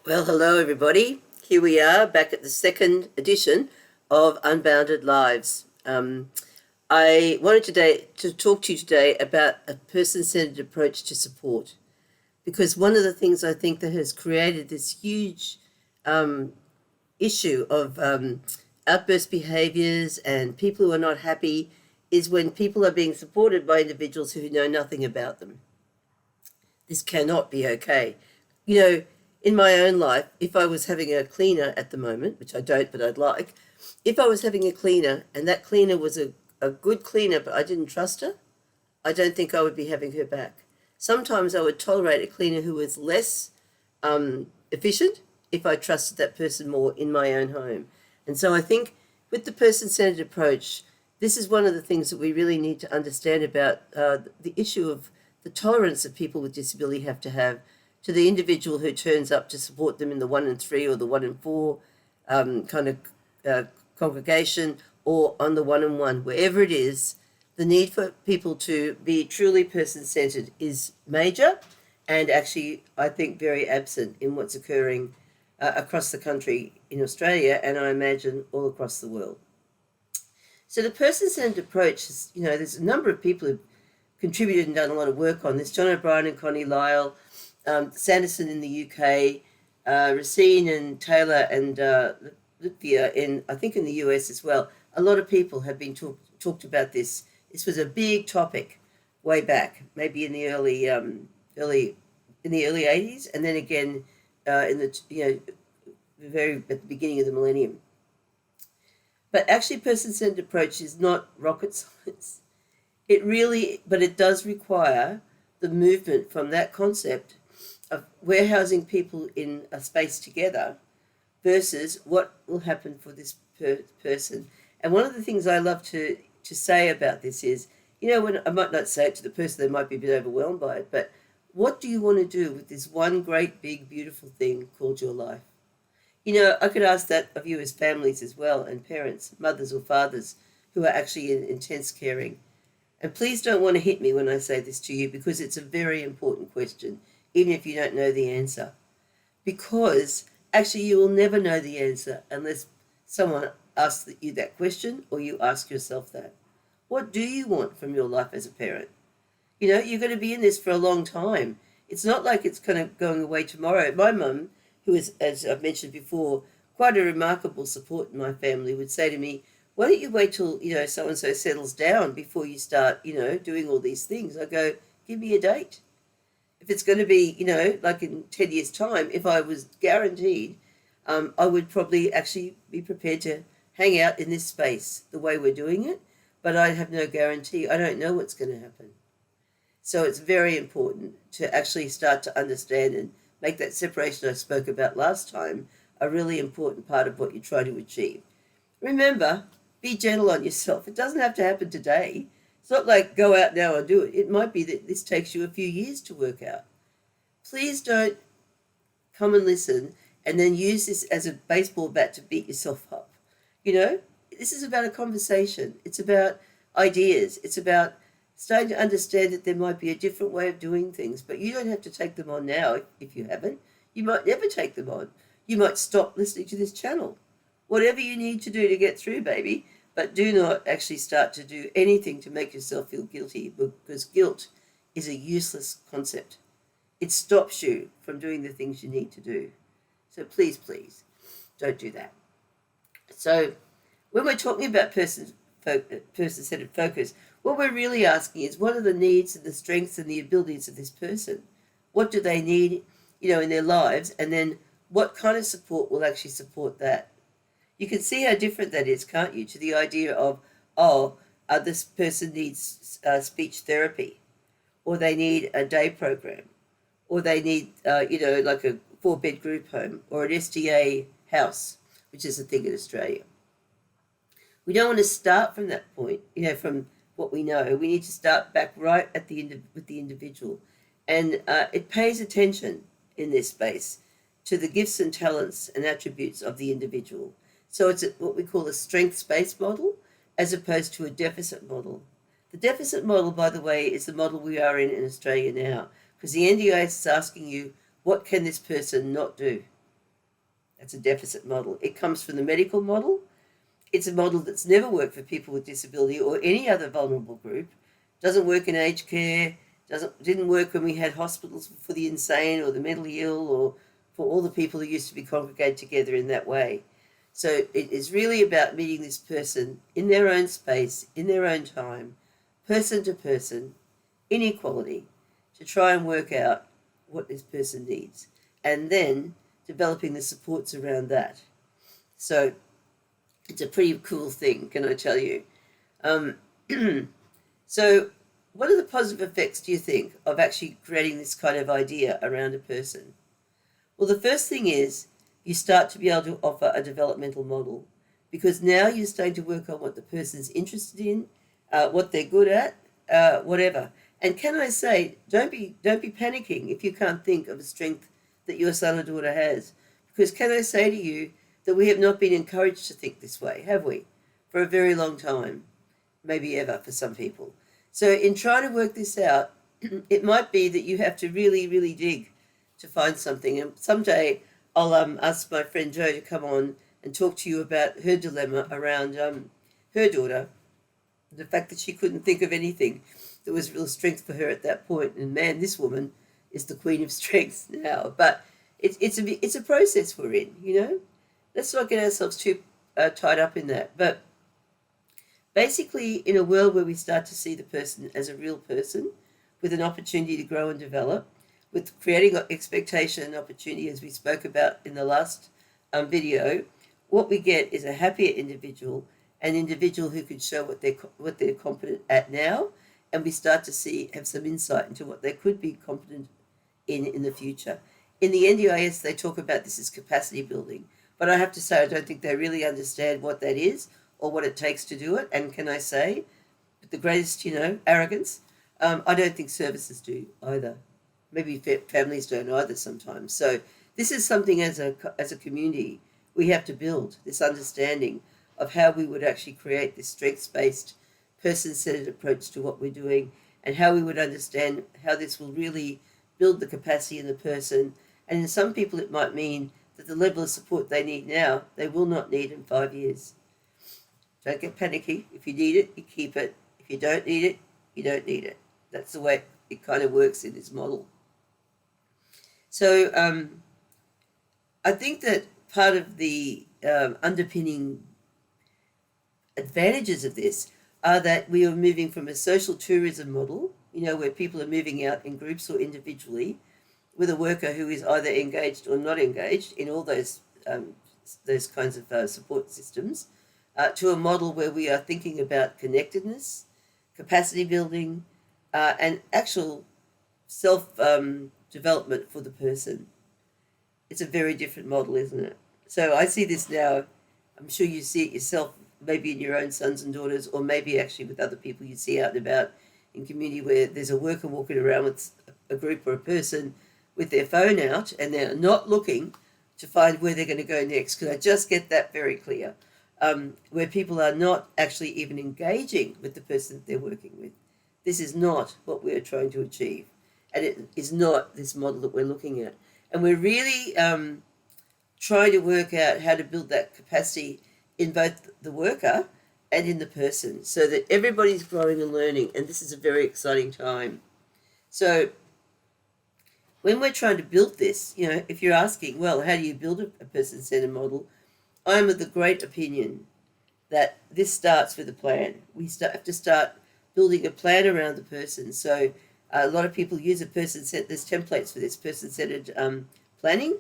Well, hello, everybody. Here we are back at the second edition of Unbounded Lives. I wanted today to talk to you today about a person-centered approach to support, because one of the things I think that has created this huge um, issue of outburst behaviors and people who are not happy is when people are being supported by individuals who know nothing about them. This cannot be okay. You know, in my own life, if I was having a cleaner at the moment, which I don't, but I'd like, if I was having a cleaner and that cleaner was a good cleaner, but I didn't trust her, I don't think I would be having her back. Sometimes I would tolerate a cleaner who was less efficient if I trusted that person more in my own home. And so I think with the person centered approach, this is one of the things that we really need to understand about the issue of the tolerance that people with disability have to the individual who turns up to support them in the 1 in 3 or the 1 in 4 kind of uh, congregation, or on the 1 on 1, wherever it is. The need for people to be truly person centered is major and actually, I think, very absent in what's occurring across the country in Australia, and I imagine all across the world. So the person-centered approach is, there's a number of people who've contributed and done a lot of work on this. John O'Brien and Connie Lyle, Sanderson in the UK, Racine and Taylor and Lithia I think in the US as well. A lot of people have been talked about this. This was a big topic way back, maybe in the early 80s, and then again in the very at the beginning of the millennium. But actually, person-centered approach is not rocket science. But it does require the movement from that concept of warehousing people in a space together versus what will happen for this person. And one of the things I love to say about this is, when I might not say it to the person, they might be a bit overwhelmed by it, but what do you want to do with this one great, big, beautiful thing called your life? I could ask that of you as families as well, and parents, mothers or fathers who are actually in intense caring. And please don't want to hit me when I say this to you, because it's a very important question, even if you don't know the answer. Because actually you will never know the answer unless someone asks you that question or you ask yourself that. What do you want from your life as a parent? You're going to be in this for a long time. It's not like it's kind of going away tomorrow. My mum, who is, as I've mentioned before, quite a remarkable support in my family, would say to me, why don't you wait till, so-and-so settles down before you start, doing all these things? I go, give me a date. If it's going to be, like in 10 years' time, if I was guaranteed, I would probably actually be prepared to hang out in this space the way we're doing it, but I have no guarantee. I don't know what's going to happen. So it's very important to actually start to understand and make that separation I spoke about last time a really important part of what you try to achieve. Remember, be gentle on yourself. It doesn't have to happen today. It's not like go out now and do it. It might be that this takes you a few years to work out. Please don't come and listen and then use this as a baseball bat to beat yourself up. This is about a conversation. It's about ideas. It's about starting to understand that there might be a different way of doing things, but you don't have to take them on now if you haven't. You might never take them on. You might stop listening to this channel. Whatever you need to do to get through, baby, but do not actually start to do anything to make yourself feel guilty, because guilt is a useless concept. It stops you from doing the things you need to do. So please, please, don't do that. So when we're talking about person-centered focus, what we're really asking is, what are the needs and the strengths and the abilities of this person? What do they need, in their lives? And then what kind of support will actually support that? You can see how different that is, can't you, to the idea of, this person needs speech therapy, or they need a day program, or they need, like a 4-bed group home, or an SDA house, which is a thing in Australia. We don't want to start from that point, from what we know. We need to start back right at with the individual. And it pays attention in this space to the gifts and talents and attributes of the individual. So it's what we call a strengths-based model as opposed to a deficit model. The deficit model, by the way, is the model we are in Australia now, because the NDIS is asking you, what can this person not do? That's a deficit model. It comes from the medical model. It's a model that's never worked for people with disability or any other vulnerable group. Doesn't work in aged care. Didn't work when we had hospitals for the insane or the mentally ill or for all the people who used to be congregated together in that way. So it is really about meeting this person in their own space, in their own time, person to person, inequality, to try and work out what this person needs, and then developing the supports around that. So it's a pretty cool thing, can I tell you? Um, so, what are the positive effects, do you think, of actually creating this kind of idea around a person? Well, the first thing is you start to be able to offer a developmental model, because now you're starting to work on what the person's interested in, what they're good at, whatever. And can I say, don't be panicking if you can't think of a strength that your son or daughter has, because can I say to you that we have not been encouraged to think this way, have we? For a very long time, maybe ever for some people. So in trying to work this out, it might be that you have to really, really dig to find something. And someday I'll ask my friend Jo to come on and talk to you about her dilemma around her daughter, the fact that she couldn't think of anything that was real strength for her at that point. And man, this woman is the queen of strength now. But it's a process we're in, you know. Let's not get ourselves too tied up in that. But basically, in a world where we start to see the person as a real person with an opportunity to grow and develop, with creating expectation and opportunity, as we spoke about in the last video, what we get is a happier individual, an individual who can show what they're competent at now, and we start to have some insight into what they could be competent in the future. In the NDIS, they talk about this as capacity building, but I have to say I don't think they really understand what that is or what it takes to do it. And can I say, with the greatest, arrogance, I don't think services do either. Maybe families don't either sometimes. So this is something as a community we have to build, this understanding of how we would actually create this strengths-based, person-centered approach to what we're doing, and how we would understand how this will really build the capacity in the person. And in some people it might mean that the level of support they need now, they will not need in 5 years. Don't get panicky. If you need it, you keep it. If you don't need it, you don't need it. That's the way it kind of works in this model. So I think that part of the underpinning advantages of this are that we are moving from a social tourism model, where people are moving out in groups or individually, with a worker who is either engaged or not engaged in all those kinds of support systems, to a model where we are thinking about connectedness, capacity building, and actual self-development for the person. It's a very different model, isn't it? So I see this now. I'm sure you see it yourself, maybe in your own sons and daughters, or maybe actually with other people you see out and about in community, where there's a worker walking around with a group or a person with their phone out, and they're not looking to find where they're going to go next. Because I just get that very clear, where people are not actually even engaging with the person that they're working with. This is not what we're trying to achieve, and it is not this model that we're looking at. And we're really trying to work out how to build that capacity in both the worker and in the person, so that everybody's growing and learning, and this is a very exciting time. So when we're trying to build this, if you're asking, well, how do you build a person-centered model, I'm of the great opinion that this starts with a plan. We have to start building a plan around the person. So a lot of people use there's templates for this person-centered planning.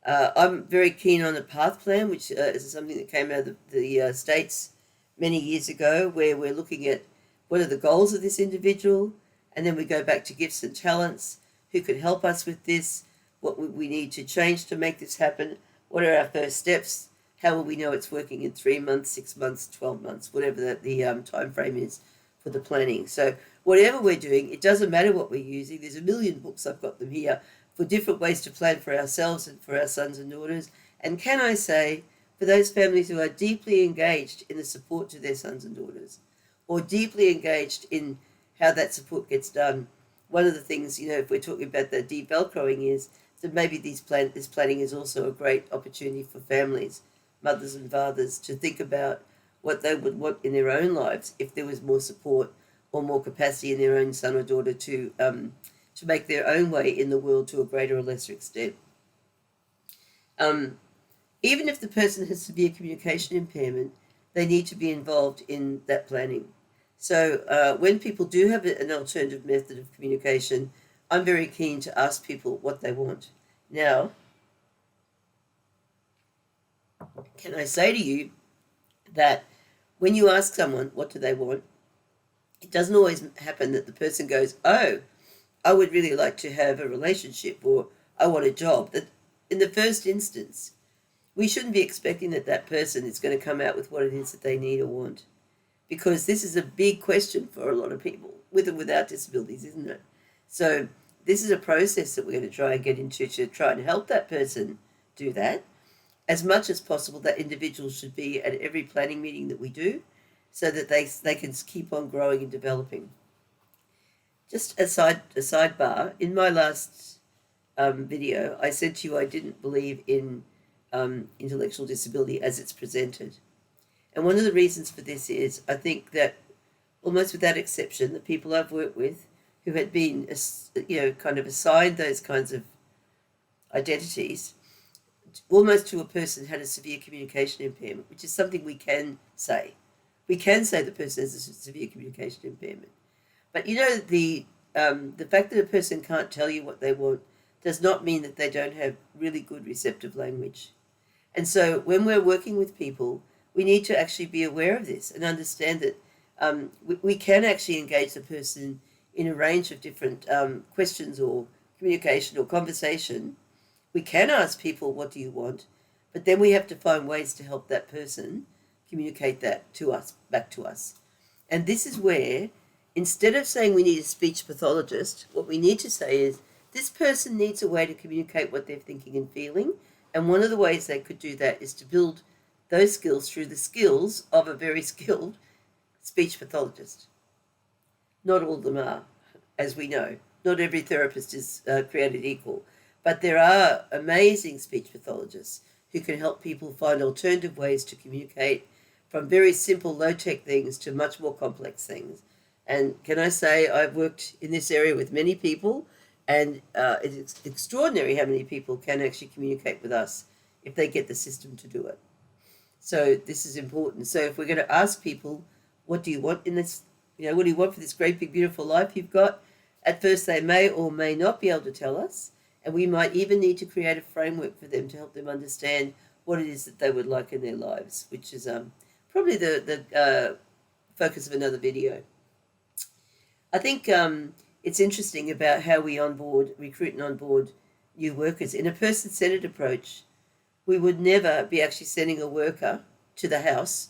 I'm very keen on a path plan, which is something that came out of the States many years ago, where we're looking at what are the goals of this individual, and then we go back to gifts and talents, who could help us with this, what we need to change to make this happen, what are our first steps, how will we know it's working in 3 months, 6 months, 12 months, whatever the time frame is for the planning. So whatever we're doing, it doesn't matter what we're using. There's a million books, I've got them here, for different ways to plan for ourselves and for our sons and daughters. And can I say, for those families who are deeply engaged in the support to their sons and daughters, or deeply engaged in how that support gets done, one of the things, if we're talking about the de-velcroing, is So maybe this planning is also a great opportunity for families, mothers and fathers, to think about what they would want in their own lives if there was more support or more capacity in their own son or daughter to make their own way in the world to a greater or lesser extent. Even if the person has severe communication impairment, they need to be involved in that planning. So when people do have an alternative method of communication, I'm very keen to ask people what they want. Now, can I say to you that when you ask someone what do they want, it doesn't always happen that the person goes, oh, I would really like to have a relationship, or I want a job. That in the first instance, we shouldn't be expecting that that person is going to come out with what it is that they need or want, because this is a big question for a lot of people, with and without disabilities, isn't it? So this is a process that we're going to try and get into to try and help that person do that. As much as possible, that individual should be at every planning meeting that we do, so that they can keep on growing and developing. Just a sidebar, in my last video, I said to you I didn't believe in intellectual disability as it's presented. And one of the reasons for this is I think that almost without exception, the people I've worked with who had been, kind of assigned those kinds of identities, almost to a person had a severe communication impairment, which is something we can say. We can say the person has a severe communication impairment. But the fact that a person can't tell you what they want does not mean that they don't have really good receptive language. And so when we're working with people, we need to actually be aware of this and understand that we can actually engage the person in a range of different questions or communication or conversation. We can ask people, what do you want? But then we have to find ways to help that person communicate that to us, back to us. And this is where, instead of saying we need a speech pathologist, what we need to say is this person needs a way to communicate what they're thinking and feeling. And one of the ways they could do that is to build those skills through the skills of a very skilled speech pathologist. Not all of them are, as we know. Not every therapist is created equal. But there are amazing speech pathologists who can help people find alternative ways to communicate, from very simple low-tech things to much more complex things. And can I say, I've worked in this area with many people, and it's extraordinary how many people can actually communicate with us if they get the system to do it. So this is important. So if we're going to ask people, what do you want in this, what do you want for this great big beautiful life you've got? At first they may or may not be able to tell us, and we might even need to create a framework for them to help them understand what it is that they would like in their lives, which is probably the focus of another video. I think it's interesting about how we recruit and onboard new workers. In a person-centered approach, we would never be actually sending a worker to the house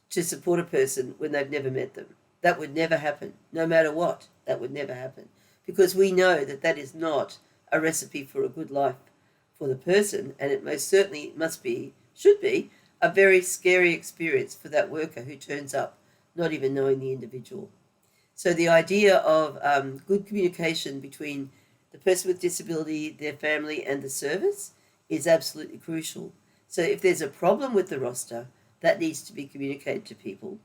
to support a person when they've never met them. That would never happen, no matter what. That would never happen, because we know that that is not a recipe for a good life for the person, and it most certainly should be, a very scary experience for that worker who turns up not even knowing the individual. So the idea of good communication between the person with disability, their family, and the service is absolutely crucial. So if there's a problem with the roster, that needs to be communicated to people.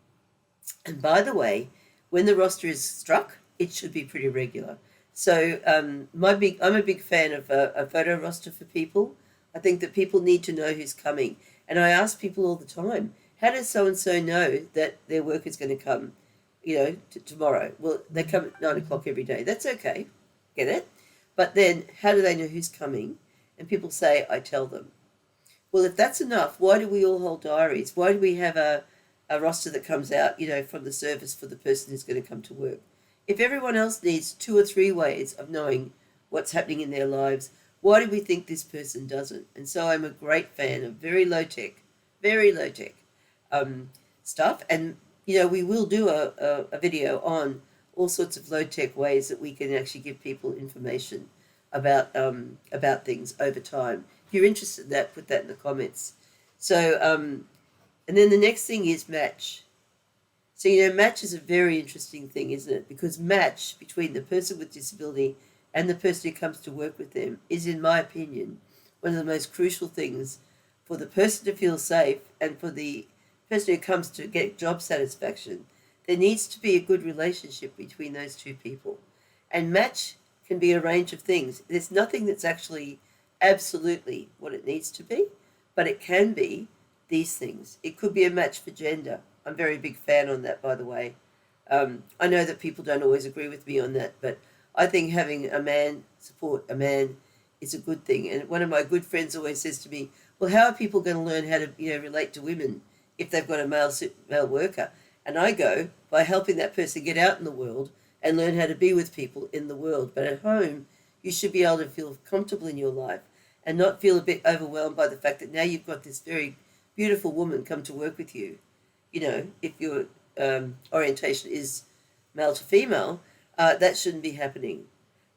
And by the way, when the roster is struck, it should be pretty regular. So I'm a big fan of a photo roster for people. I think that people need to know who's coming. And I ask people all the time, how does so-and-so know that their work is going to come, tomorrow? Well, they come at 9 o'clock every day. That's okay. Get it? But then how do they know who's coming? And people say, I tell them. Well, if that's enough, why do we all hold diaries? Why do we have a roster that comes out, from the service for the person who's going to come to work? If everyone else needs 2 or 3 ways of knowing what's happening in their lives, why do we think this person doesn't? And so I'm a great fan of very low-tech stuff. And, we will do a video on all sorts of low-tech ways that we can actually give people information about things over time. If you're interested in that, put that in the comments. So, and then the next thing is match. So, match is a very interesting thing, isn't it? Because match between the person with disability and the person who comes to work with them is, in my opinion, one of the most crucial things for the person to feel safe and for the person who comes to get job satisfaction. There needs to be a good relationship between those two people. And match can be a range of things. There's nothing that's actually absolutely what it needs to be, but it can be these things. It could be a match for gender. I'm a very big fan on that, by the way. I know that people don't always agree with me on that, but I think having a man support a man is a good thing. And one of my good friends always says to me, well, how are people going to learn how to relate to women if they've got a male worker? And I go, by helping that person get out in the world and learn how to be with people in the world. But at home, you should be able to feel comfortable in your life and not feel a bit overwhelmed by the fact that now you've got this very beautiful woman come to work with you. If your orientation is male to female, that shouldn't be happening.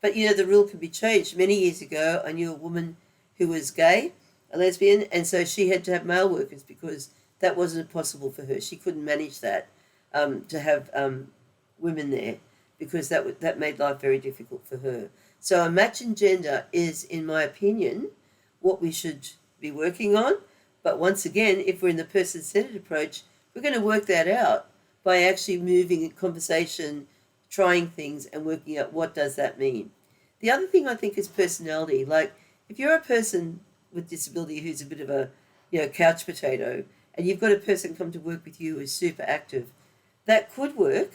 But, the rule can be changed. Many years ago, I knew a woman who was gay, a lesbian, and so she had to have male workers because that wasn't possible for her. She couldn't manage that, to have women there, because that made life very difficult for her. So a match in gender is, in my opinion, what we should be working on. But once again, if we're in the person-centered approach, we're going to work that out by actually moving in conversation, trying things and working out what does that mean. The other thing I think is personality. Like, if you're a person with disability who's a bit of a couch potato, and you've got a person come to work with you who's super active, that could work,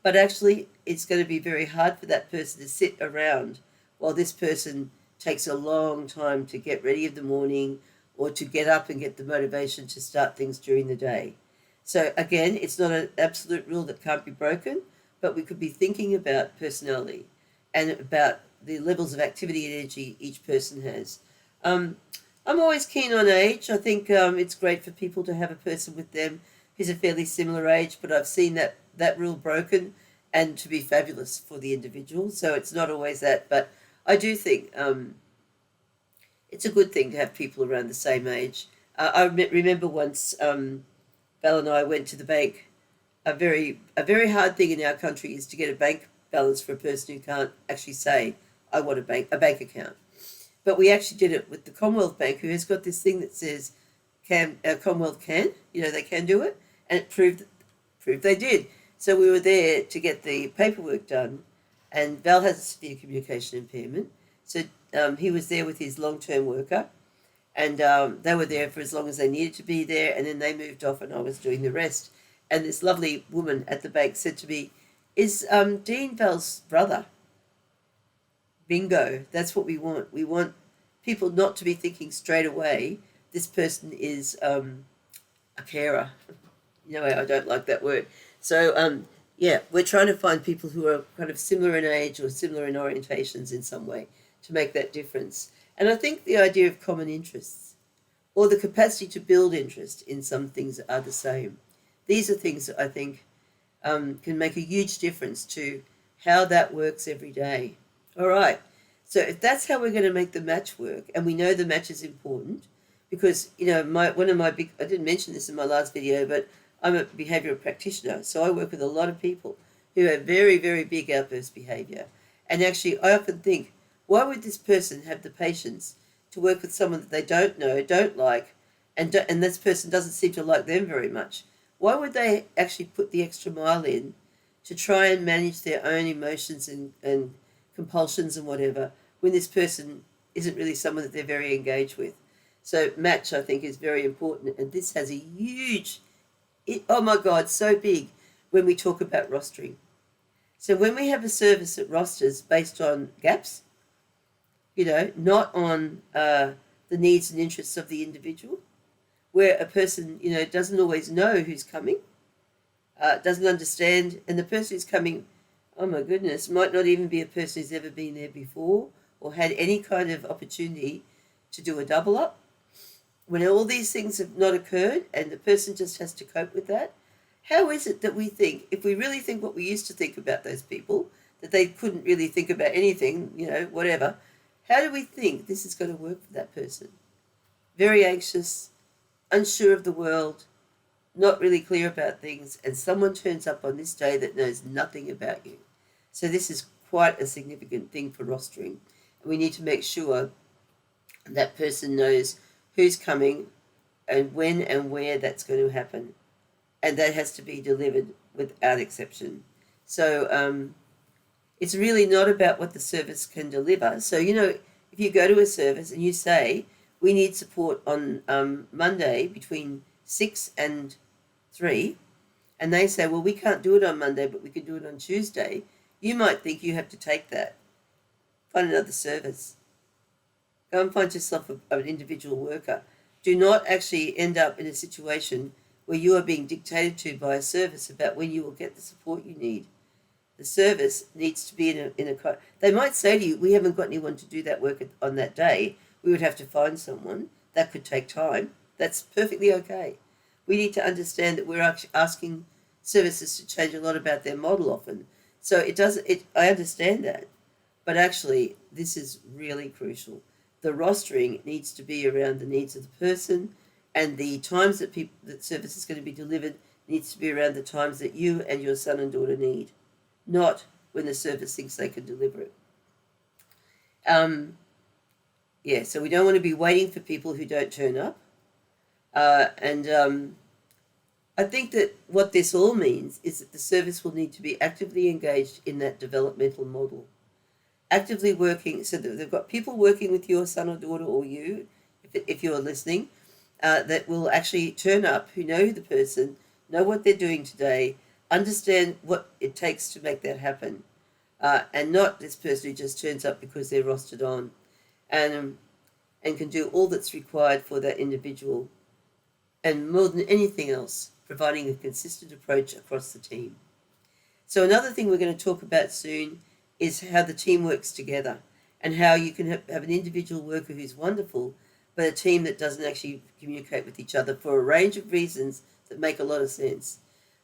but actually it's going to be very hard for that person to sit around while this person takes a long time to get ready in the morning or to get up and get the motivation to start things during the day. So again, it's not an absolute rule that can't be broken, but we could be thinking about personality and about the levels of activity and energy each person has. I'm always keen on age. I think it's great for people to have a person with them who's a fairly similar age, but I've seen that rule broken and to be fabulous for the individual. So it's not always that, but I do think it's a good thing to have people around the same age. I remember once Val and I went to the bank. A very hard thing in our country is to get a bank balance for a person who can't actually say, I want a bank account. But we actually did it with the Commonwealth Bank, who has got this thing that says Commonwealth can, they can do it, and it proved they did. So we were there to get the paperwork done, and Val has a severe communication impairment. So he was there with his long-term worker, and they were there for as long as they needed to be there, and then they moved off and I was doing the rest. And this lovely woman at the bank said to me, is Dean Val's brother? Bingo, that's what we want. We want people not to be thinking straight away, this person is a carer. I don't like that word. So, we're trying to find people who are kind of similar in age or similar in orientations in some way to make that difference. And I think the idea of common interests or the capacity to build interest in some things are the same. These are things that I think can make a huge difference to how that works every day. All right. So if that's how we're going to make the match work, and we know the match is important, because I didn't mention this in my last video, but I'm a behavioural practitioner, so I work with a lot of people who have very, very big outburst behaviour. And actually, I often think, why would this person have the patience to work with someone that they don't know, don't like, and this person doesn't seem to like them very much? Why would they actually put the extra mile in to try and manage their own emotions and compulsions and whatever, when this person isn't really someone that they're very engaged with? So match, I think, is very important, and this has a huge, oh my God, so big when we talk about rostering. So when we have a service that rosters based on gaps, not on the needs and interests of the individual, where a person, doesn't always know who's coming, doesn't understand, and the person who's coming, oh my goodness, might not even be a person who's ever been there before or had any kind of opportunity to do a double up. When all these things have not occurred and the person just has to cope with that, how is it that we think, if we really think what we used to think about those people, that they couldn't really think about anything, whatever, how do we think this is going to work for that person? Very anxious, unsure of the world, not really clear about things, and someone turns up on this day that knows nothing about you. So this is quite a significant thing for rostering. We need to make sure that person knows who's coming and when and where that's going to happen. And that has to be delivered without exception. So it's really not about what the service can deliver. So, if you go to a service and you say, we need support on Monday between 6 and 3, and they say, well, we can't do it on Monday, but we can do it on Tuesday, you might think you have to take that. Find another service. Go and find yourself an individual worker. Do not actually end up in a situation where you are being dictated to by a service about when you will get the support you need. The service needs to be in a. They might say to you, we haven't got anyone to do that work on that day. We would have to find someone. That could take time. That's perfectly okay. We need to understand that we're asking services to change a lot about their model often. So I understand that. But actually, this is really crucial. The rostering needs to be around the needs of the person, and the times that service is going to be delivered needs to be around the times that you and your son and daughter need, not when the service thinks they can deliver it. So we don't want to be waiting for people who don't turn up. I think that what this all means is that the service will need to be actively engaged in that developmental model. Actively working, so that they've got people working with your son or daughter or you, if you're listening, that will actually turn up, who know the person, know what they're doing today, understand what it takes to make that happen, and not this person who just turns up because they're rostered on, and can do all that's required for that individual, and more than anything else, providing a consistent approach across the team. So another thing we're going to talk about soon is how the team works together, and how you can have an individual worker who's wonderful, but a team that doesn't actually communicate with each other for a range of reasons that make a lot of sense.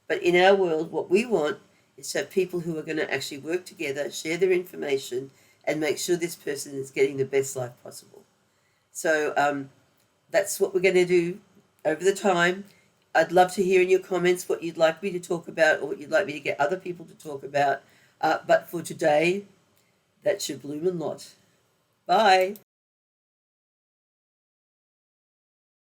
But in our world, what we want is to have people who are going to actually work together, share their information, and make sure this person is getting the best life possible. So that's what we're going to do over the time. I'd love to hear in your comments what you'd like me to talk about, or what you'd like me to get other people to talk about. But for today, that's your Bloom and Lot. Bye.